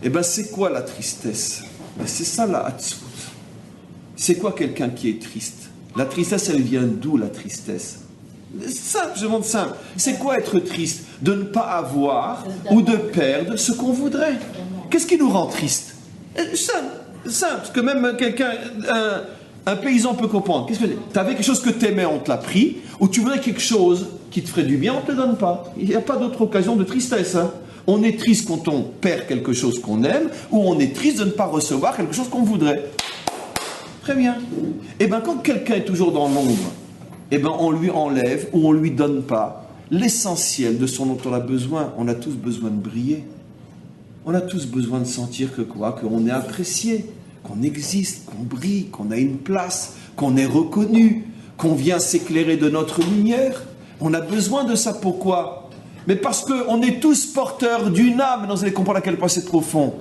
Eh bien, c'est quoi la tristesse? C'est ça la hatzut. C'est quoi quelqu'un qui est triste? La tristesse, elle vient d'où, la tristesse? Simple, je demande simple. C'est quoi être triste? De ne pas avoir ou de perdre ce qu'on voudrait. Qu'est-ce qui nous rend triste? Simple, parce que même quelqu'un, un paysan peut comprendre. Qu'est-ce que tu avais quelque chose que tu aimais, on te l'a pris, ou tu voudrais quelque chose qui te ferait du bien, on ne te le donne pas. Il n'y a pas d'autre occasion de tristesse. Hein. On est triste quand on perd quelque chose qu'on aime, ou on est triste de ne pas recevoir quelque chose qu'on voudrait. Très bien. Et bien, quand quelqu'un est toujours dans l'ombre, eh ben, on lui enlève ou on ne lui donne pas l'essentiel de ce dont on a besoin. On a tous besoin de briller. On a tous besoin de sentir que quoi? Qu'on est apprécié, qu'on existe, qu'on brille, qu'on a une place, qu'on est reconnu, qu'on vient s'éclairer de notre lumière. On a besoin de ça. Pourquoi? Mais parce qu'on est tous porteurs d'une âme. Vous allez comprendre à quel point c'est profond.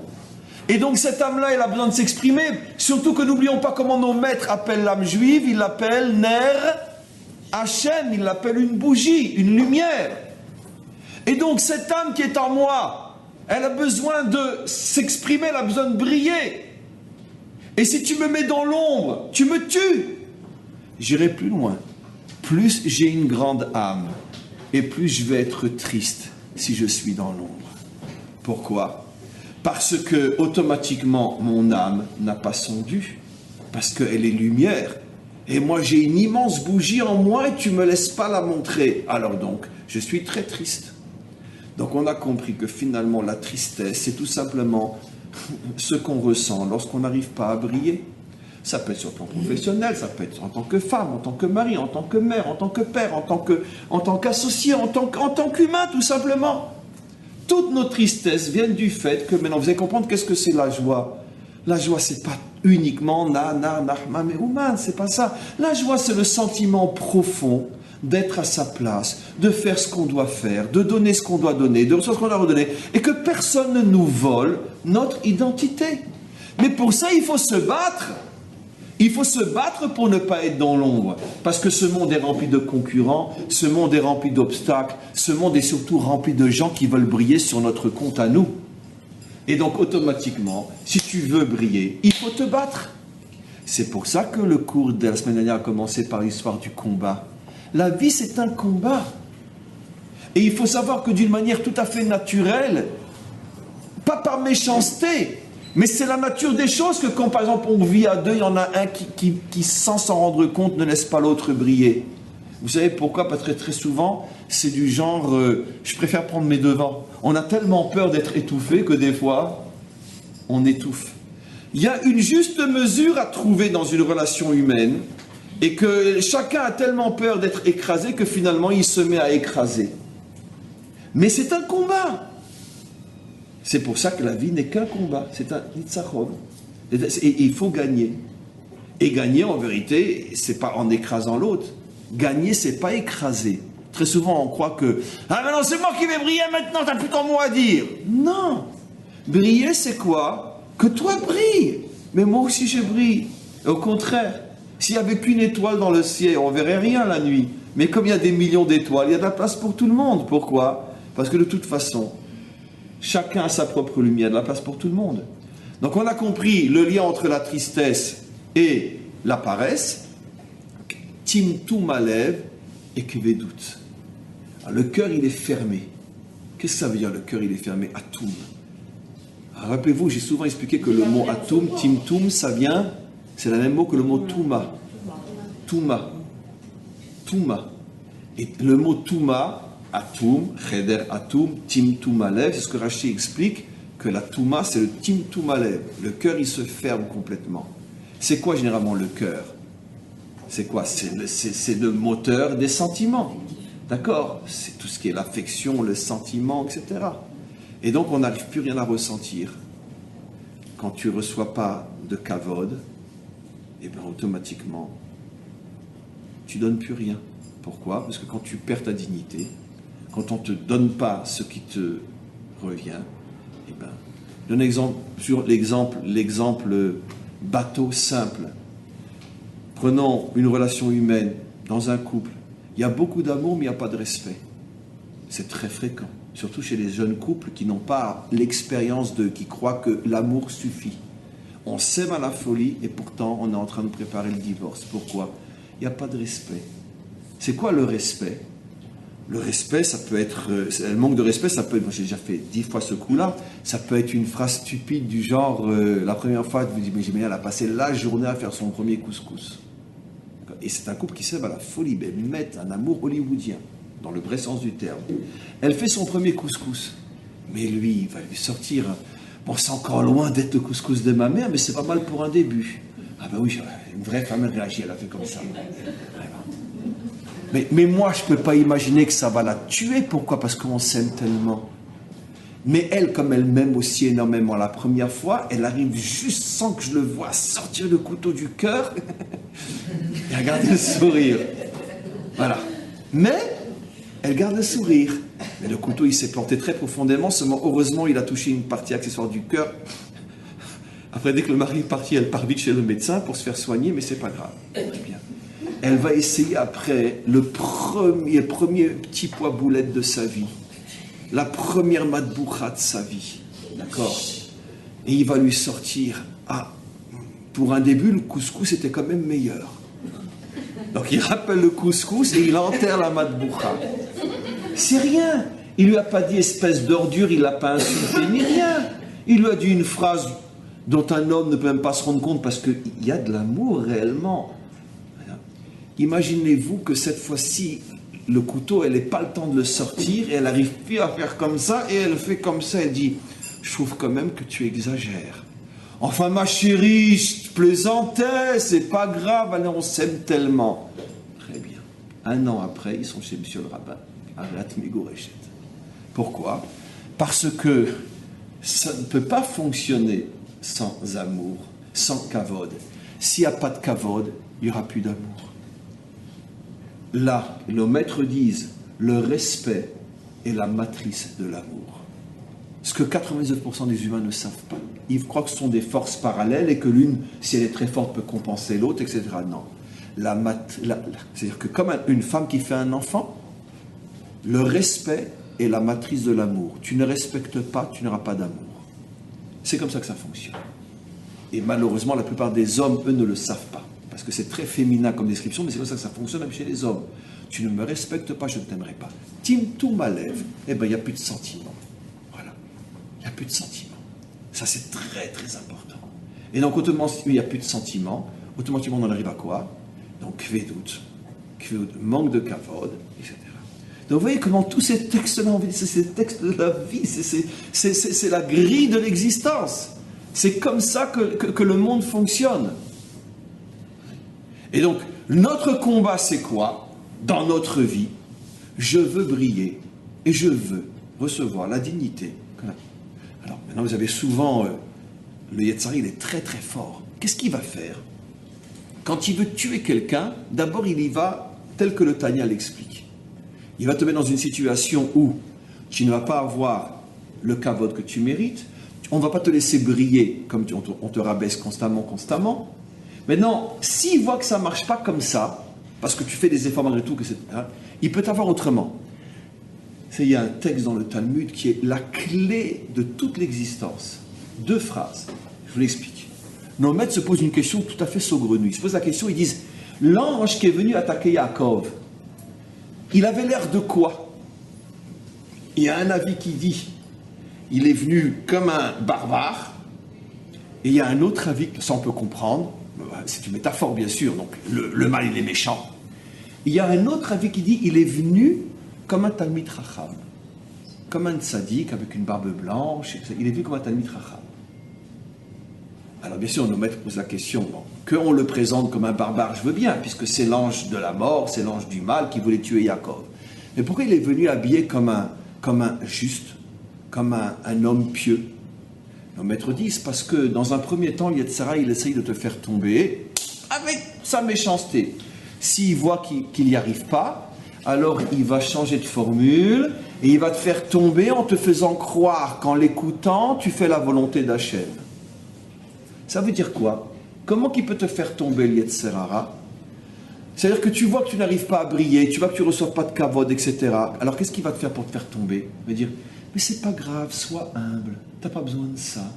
Et donc cette âme-là, elle a besoin de s'exprimer. Surtout que n'oublions pas comment nos maîtres appellent l'âme juive. Ils l'appellent Ner Hachem, ils l'appellent une bougie, une lumière. Et donc cette âme qui est en moi, elle a besoin de s'exprimer, elle a besoin de briller. Et si tu me mets dans l'ombre, tu me tues. J'irai plus loin. Plus j'ai une grande âme, et plus je vais être triste si je suis dans l'ombre. Pourquoi? Parce que automatiquement mon âme n'a pas son dû, parce qu'elle est lumière. Et moi j'ai une immense bougie en moi et tu ne me laisses pas la montrer. Alors donc, je suis très triste. Donc on a compris que finalement la tristesse, c'est tout simplement ce qu'on ressent lorsqu'on n'arrive pas à briller. Ça peut être sur le plan professionnel, ça peut être en tant que femme, en tant que mari, en tant que mère, en tant que père, en tant qu'associé, en tant qu'humain tout simplement. Toutes nos tristesses viennent du fait que maintenant vous allez comprendre qu'est-ce que c'est la joie. La joie, c'est pas uniquement Nahma, Meuman, c'est pas ça. La joie, c'est le sentiment profond d'être à sa place, de faire ce qu'on doit faire, de donner ce qu'on doit donner, de recevoir ce qu'on doit redonner, et que personne ne nous vole notre identité. Mais pour ça, il faut se battre. Il faut se battre pour ne pas être dans l'ombre, parce que ce monde est rempli de concurrents, ce monde est rempli d'obstacles, ce monde est surtout rempli de gens qui veulent briller sur notre compte à nous. Et donc, automatiquement, si tu veux briller, il faut te battre. C'est pour ça que le cours de la semaine dernière a commencé par l'histoire du combat. La vie, c'est un combat. Et il faut savoir que d'une manière tout à fait naturelle, pas par méchanceté, mais c'est la nature des choses que quand, par exemple, on vit à deux, il y en a un qui sans s'en rendre compte, ne laisse pas l'autre briller. Vous savez pourquoi? Parce que très souvent, c'est du genre, je préfère prendre mes devants. On a tellement peur d'être étouffé que des fois, on étouffe. Il y a une juste mesure à trouver dans une relation humaine et que chacun a tellement peur d'être écrasé que finalement, il se met à écraser. Mais c'est un combat. C'est pour ça que la vie n'est qu'un combat. C'est un nitzachon. Et il faut gagner. Et gagner, en vérité, c'est pas en écrasant l'autre. Gagner, c'est pas écraser. Très souvent, on croit que « Ah, maintenant, c'est moi qui vais briller maintenant, t'as plus ton mot à dire !» Non. Briller, c'est quoi? Que toi brilles. Mais moi aussi, je brille. Au contraire, s'il n'y avait qu'une étoile dans le ciel, on ne verrait rien la nuit. Mais comme il y a des millions d'étoiles, il y a de la place pour tout le monde. Pourquoi? Parce que de toute façon, chacun a sa propre lumière, il y a de la place pour tout le monde. Donc on a compris le lien entre la tristesse et la paresse. Timtum alev et kvedut. Le cœur, il est fermé. Qu'est-ce que ça veut dire, le cœur, il est fermé? Atum. Rappelez-vous, j'ai souvent expliqué que le mot atum, timtum, ça vient, c'est le même mot que le mot touma. Touma. Touma. Et le mot touma, atum, cheder atum, timtum alev, c'est ce que Rashi explique, que la touma, c'est le timtum alev. Le cœur, il se ferme complètement. C'est quoi généralement le cœur? C'est quoi? C'est le moteur des sentiments. D'accord? C'est tout ce qui est l'affection, le sentiment, etc. Et donc, on n'arrive plus rien à ressentir. Quand tu ne reçois pas de kavod, et bien automatiquement, tu ne donnes plus rien. Pourquoi? Parce que quand tu perds ta dignité, quand on ne te donne pas ce qui te revient, et bien, je donne exemple sur l'exemple bateau simple. Prenons une relation humaine dans un couple. Il y a beaucoup d'amour, mais il n'y a pas de respect. C'est très fréquent. surtout chez les jeunes couples qui n'ont pas l'expérience qui croient que l'amour suffit. On s'aime à la folie et pourtant on est en train de préparer le divorce. Pourquoi? Il n'y a pas de respect. C'est quoi le respect? Le respect, ça peut être... le manque de respect, ça peut être... Moi, j'ai déjà fait 10 fois ce coup-là. Ça peut être une phrase stupide du genre... la première fois, vous dites, mais elle a passé la journée à faire son premier couscous. Et c'est un couple qui s'aime à la folie. Mais mettent un amour hollywoodien, dans le vrai sens du terme. Elle fait son premier couscous. Mais lui, il va lui sortir... Bon, c'est encore loin d'être le couscous de ma mère, mais c'est pas mal pour un début. Ah ben oui, une vraie femme réagit, elle a fait comme ça. Mais moi, je ne peux pas imaginer que ça va la tuer. Pourquoi? Parce qu'on s'aime tellement. Mais elle, comme elle m'aime aussi énormément la première fois, elle arrive juste sans que je le voie sortir le couteau du cœur et regarder le sourire. Voilà. Mais elle garde le sourire. Mais le couteau, il s'est planté très profondément. Seulement, heureusement, il a touché une partie accessoire du cœur. Après, dès que le mari est parti, elle part vite chez le médecin pour se faire soigner, mais c'est pas grave. Très bien. Elle va essayer après le premier petit pois boulette de sa vie, la première matboucha de sa vie, d'accord? Et il va lui sortir, pour un début, le couscous était quand même meilleur. Donc il rappelle le couscous et il enterre la matboucha. C'est rien. Il lui a pas dit espèce d'ordure, il l'a pas insulté ni rien. Il lui a dit une phrase dont un homme ne peut même pas se rendre compte parce qu'il y a de l'amour réellement. Imaginez-vous que cette fois-ci, le couteau, elle n'a pas le temps de le sortir et elle n'arrive plus à faire comme ça et elle fait comme ça, elle dit « Je trouve quand même que tu exagères. » Enfin, ma chérie, je plaisantais, c'est pas grave, allez, on s'aime tellement. Très bien. 1 an après, ils sont chez monsieur le rabbin, à Rat-Mégoréchet. Pourquoi? Parce que ça ne peut pas fonctionner sans amour, sans kavod. S'il n'y a pas de kavod, il n'y aura plus d'amour. Là, nos maîtres disent, le respect est la matrice de l'amour. Ce que 99% des humains ne savent pas. Ils croient que ce sont des forces parallèles et que l'une, si elle est très forte, peut compenser l'autre, etc. Non. C'est-à-dire que comme une femme qui fait un enfant, le respect est la matrice de l'amour. Tu ne respectes pas, tu n'auras pas d'amour. C'est comme ça que ça fonctionne. Et malheureusement, la plupart des hommes, eux, ne le savent pas. Parce que c'est très féminin comme description, mais c'est comme ça que ça fonctionne même chez les hommes. Tu ne me respectes pas, je ne t'aimerai pas. Timtou m'alève, eh bien, il n'y a plus de sentiments. Voilà. Il n'y a plus de sentiments. Ça, c'est très, très important. Et donc, autrement, il n'y a plus de sentiments. Automatiquement, on en arrive à quoi? Donc, kvedout, manque de kavod, etc. Donc, vous voyez comment tous ces textes-là, c'est ces textes de la vie, c'est la grille de l'existence. C'est comme ça que le monde fonctionne. Et donc, notre combat, c'est quoi? Dans notre vie, je veux briller et je veux recevoir la dignité. Alors, maintenant, vous avez souvent... le Yetzirah, il est très très fort. Qu'est-ce qu'il va faire? Quand il veut tuer quelqu'un, d'abord, il y va tel que le Tanya l'explique. Il va te mettre dans une situation où tu ne vas pas avoir le kavod que tu mérites, on ne va pas te laisser briller comme on te rabaisse constamment. Maintenant, s'il voit que ça ne marche pas comme ça, parce que tu fais des efforts malgré tout, il peut t'avoir autrement. Il y a un texte dans le Talmud qui est la clé de toute l'existence. 2 phrases, je vous l'explique. Nos maîtres se posent une question tout à fait saugrenue. Ils se posent la question, ils disent, l'ange qui est venu attaquer Yaakov, il avait l'air de quoi? Il y a un avis qui dit, il est venu comme un barbare, et il y a un autre avis, ça on peut comprendre, c'est une métaphore bien sûr, donc le mal il est méchant. Il y a un autre avis qui dit, il est venu comme un Talmid Chacham, comme un tzaddik avec une barbe blanche, il est venu comme un Talmid Chacham. Alors bien sûr, nos maîtres posent la question, qu'on le présente comme un barbare, je veux bien, puisque c'est l'ange de la mort, c'est l'ange du mal qui voulait tuer Yaakov. Mais pourquoi il est venu habillé comme un juste, comme un homme pieux? Nos maîtres disent, parce que dans un premier temps, Yetzirah, il essaye de te faire tomber avec sa méchanceté. S'il voit qu'il n'y arrive pas, alors il va changer de formule et il va te faire tomber en te faisant croire qu'en l'écoutant, tu fais la volonté d'Hachem. Ça veut dire quoi? Comment qu'il peut te faire tomber, Yetzirah? C'est-à-dire que tu vois que tu n'arrives pas à briller, tu vois que tu ne reçois pas de kavod, etc. Alors qu'est-ce qu'il va te faire pour te faire tomber? Il va dire, Mais c'est pas grave, sois humble. T'as pas besoin de ça.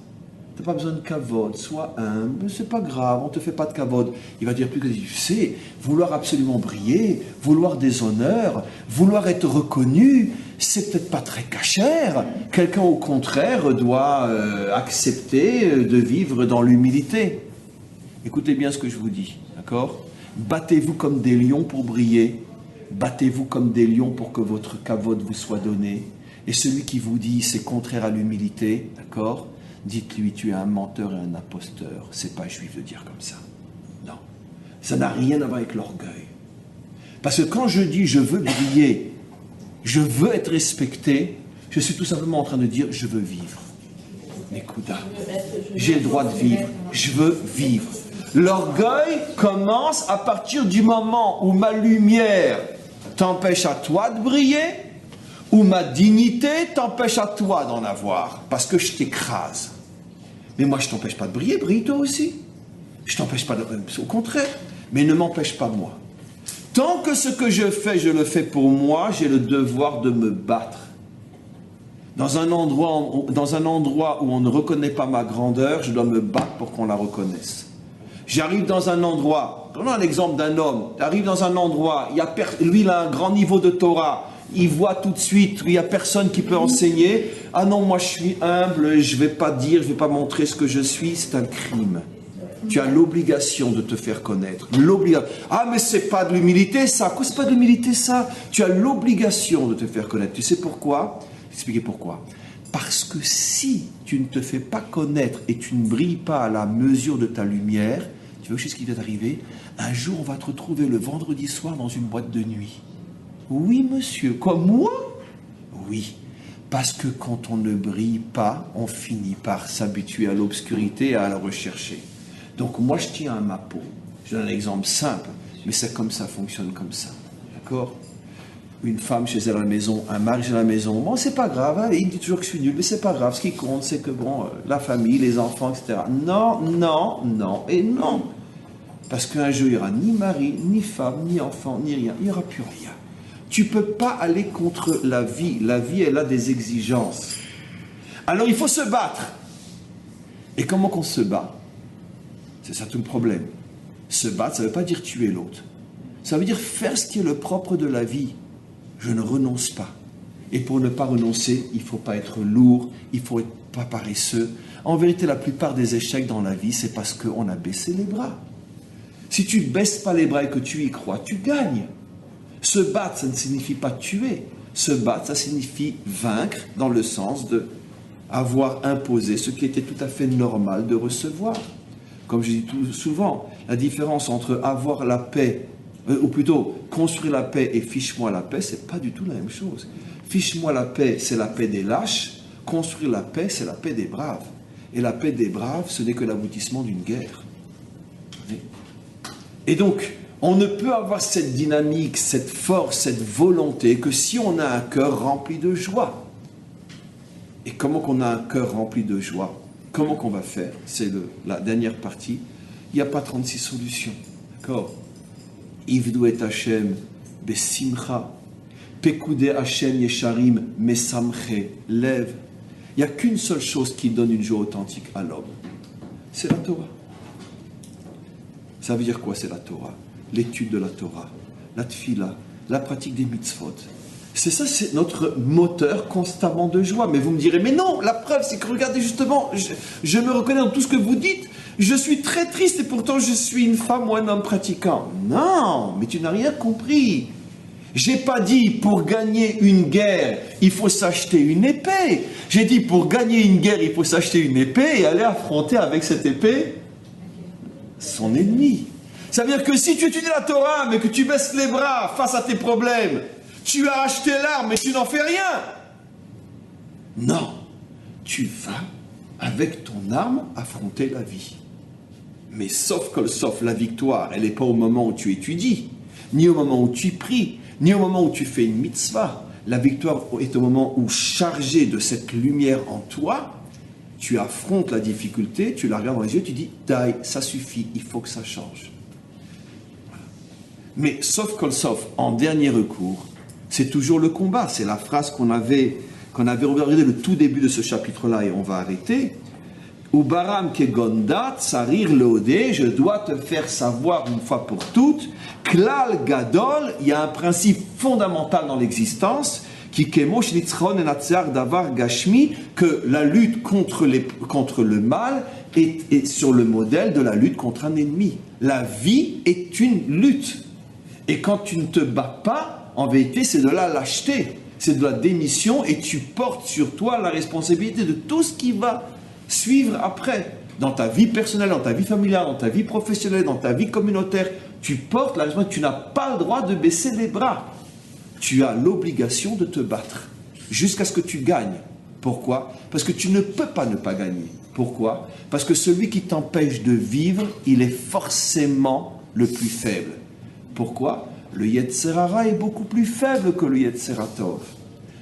T'as pas besoin de kavod, sois humble. C'est pas grave, on te fait pas de kavod. Il va dire plus que tu sais, vouloir absolument briller, vouloir des honneurs, vouloir être reconnu, c'est peut-être pas très cachère. Quelqu'un au contraire doit accepter de vivre dans l'humilité. Écoutez bien ce que je vous dis, d'accord? Battez-vous comme des lions pour briller. Battez-vous comme des lions pour que votre kavod vous soit donné. Et celui qui vous dit c'est contraire à l'humilité, d'accord? Dites-lui tu es un menteur et un imposteur. C'est pas juif de dire comme ça. Non. Ça n'a rien à voir avec l'orgueil. Parce que quand je dis je veux briller, je veux être respecté, je suis tout simplement en train de dire je veux vivre. Écoute, j'ai le droit de vivre. Je veux vivre. L'orgueil commence à partir du moment où ma lumière t'empêche à toi de briller, ou ma dignité t'empêche à toi d'en avoir, parce que je t'écrase. Mais moi, je ne t'empêche pas de briller, brille toi aussi. Je ne t'empêche pas de... Au contraire, mais ne m'empêche pas moi. Tant que ce que je fais, je le fais pour moi, j'ai le devoir de me battre. Dans un endroit où on ne reconnaît pas ma grandeur, je dois me battre pour qu'on la reconnaisse. J'arrive dans un endroit, prenons un exemple d'un homme, j'arrive dans un endroit, lui il a un grand niveau de Torah, il voit tout de suite, il n'y a personne qui peut enseigner, ah non, moi je suis humble, je ne vais pas dire, je ne vais pas montrer ce que je suis, c'est un crime. Tu as l'obligation de te faire connaître. Ah mais c'est pas de l'humilité ça, quoi c'est pas de l'humilité ça? Tu as l'obligation de te faire connaître. Tu sais pourquoi? Je vais expliquer pourquoi. Parce que si tu ne te fais pas connaître et tu ne brilles pas à la mesure de ta lumière, tu vois ce qui va t'arriver? Un jour, on va te retrouver le vendredi soir dans une boîte de nuit. Oui, monsieur. Comme moi? Oui. Parce que quand on ne brille pas, on finit par s'habituer à l'obscurité et à la rechercher. Donc moi, je tiens à ma peau. Je donne un exemple simple, mais c'est comme ça, fonctionne comme ça. D'accord? Une femme chez elle à la maison, un mari chez elle à la maison, bon, c'est pas grave, hein, il me dit toujours que je suis nul, mais c'est pas grave. Ce qui compte, c'est que, bon, la famille, les enfants, etc. Non, non, non et non. Parce qu'un jour, il n'y aura ni mari, ni femme, ni enfant, ni rien. Il n'y aura plus rien. Tu ne peux pas aller contre la vie. La vie, elle a des exigences. Alors, il faut se battre. Et comment qu'on se bat? C'est ça tout le problème. Se battre, ça ne veut pas dire tuer l'autre. Ça veut dire faire ce qui est le propre de la vie. Je ne renonce pas. Et pour ne pas renoncer, il ne faut pas être lourd, il ne faut pas paresseux. En vérité, la plupart des échecs dans la vie, c'est parce qu'on a baissé les bras. Si tu ne baisses pas les bras et que tu y crois, tu gagnes. Se battre, ça ne signifie pas tuer. Se battre, ça signifie vaincre dans le sens de avoir imposé ce qui était tout à fait normal de recevoir. Comme je dis tout souvent, la différence entre avoir la paix, ou plutôt construire la paix et fiche-moi la paix, c'est pas du tout la même chose. Fiche-moi la paix, c'est la paix des lâches. Construire la paix, c'est la paix des braves. Et la paix des braves, ce n'est que l'aboutissement d'une guerre. Et donc, on ne peut avoir cette dynamique, cette force, cette volonté que si on a un cœur rempli de joie. Et comment qu'on a un cœur rempli de joie? Comment qu'on va faire? C'est la dernière partie. Il n'y a pas 36 solutions. D'accord? Ivdu et Hashem besimcha, pekude Hashem yesharim mesamche, lève. Il n'y a qu'une seule chose qui donne une joie authentique à l'homme. C'est la Torah. Ça veut dire quoi, c'est la Torah? L'étude de la Torah, la tfila, la pratique des mitzvot. C'est ça, c'est notre moteur constamment de joie. Mais vous me direz, mais non, la preuve, c'est que regardez justement, je me reconnais dans tout ce que vous dites. Je suis très triste et pourtant je suis une femme ou un homme pratiquant. Non, mais tu n'as rien compris. J'ai pas dit pour gagner une guerre, il faut s'acheter une épée. J'ai dit pour gagner une guerre, il faut s'acheter une épée et aller affronter avec cette épée son ennemi. Ça veut dire que si tu étudies la Torah, mais que tu baisses les bras face à tes problèmes, tu as acheté l'arme, mais tu n'en fais rien. Non, tu vas avec ton arme affronter la vie. Mais sauf la victoire, elle n'est pas au moment où tu étudies, ni au moment où tu pries, ni au moment où tu fais une mitzvah. La victoire est au moment où, chargé de cette lumière en toi, tu affrontes la difficulté, tu la regardes dans les yeux, tu dis « Taï, ça suffit, il faut que ça change. » Mais sauf, en dernier recours, c'est toujours le combat. C'est la phrase qu'on avait qu'on avait regardé le tout début de ce chapitre-là et on va arrêter. Ubaram kegondat, sarir leodé, je dois te faire savoir une fois pour toutes, klal gadol, il y a un principe fondamental dans l'existence, qui kemosh nitzchon enatzar davar gashmi, que la lutte contre le mal est sur le modèle de la lutte contre un ennemi. La vie est une lutte. Et quand tu ne te bats pas, en vérité, c'est de la lâcheté, c'est de la démission, et tu portes sur toi la responsabilité de tout ce qui va suivre après. Dans ta vie personnelle, dans ta vie familiale, dans ta vie professionnelle, dans ta vie communautaire, tu portes la responsabilité, tu n'as pas le droit de baisser les bras. Tu as l'obligation de te battre jusqu'à ce que tu gagnes. Pourquoi? Parce que tu ne peux pas ne pas gagner. Pourquoi? Parce que celui qui t'empêche de vivre, il est forcément le plus faible. Pourquoi? Le Yetzer Hara est beaucoup plus faible que le Yetzer Tov.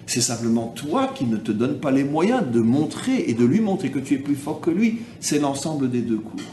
C'est simplement toi qui ne te donnes pas les moyens de montrer et de lui montrer que tu es plus fort que lui. C'est l'ensemble des deux coups.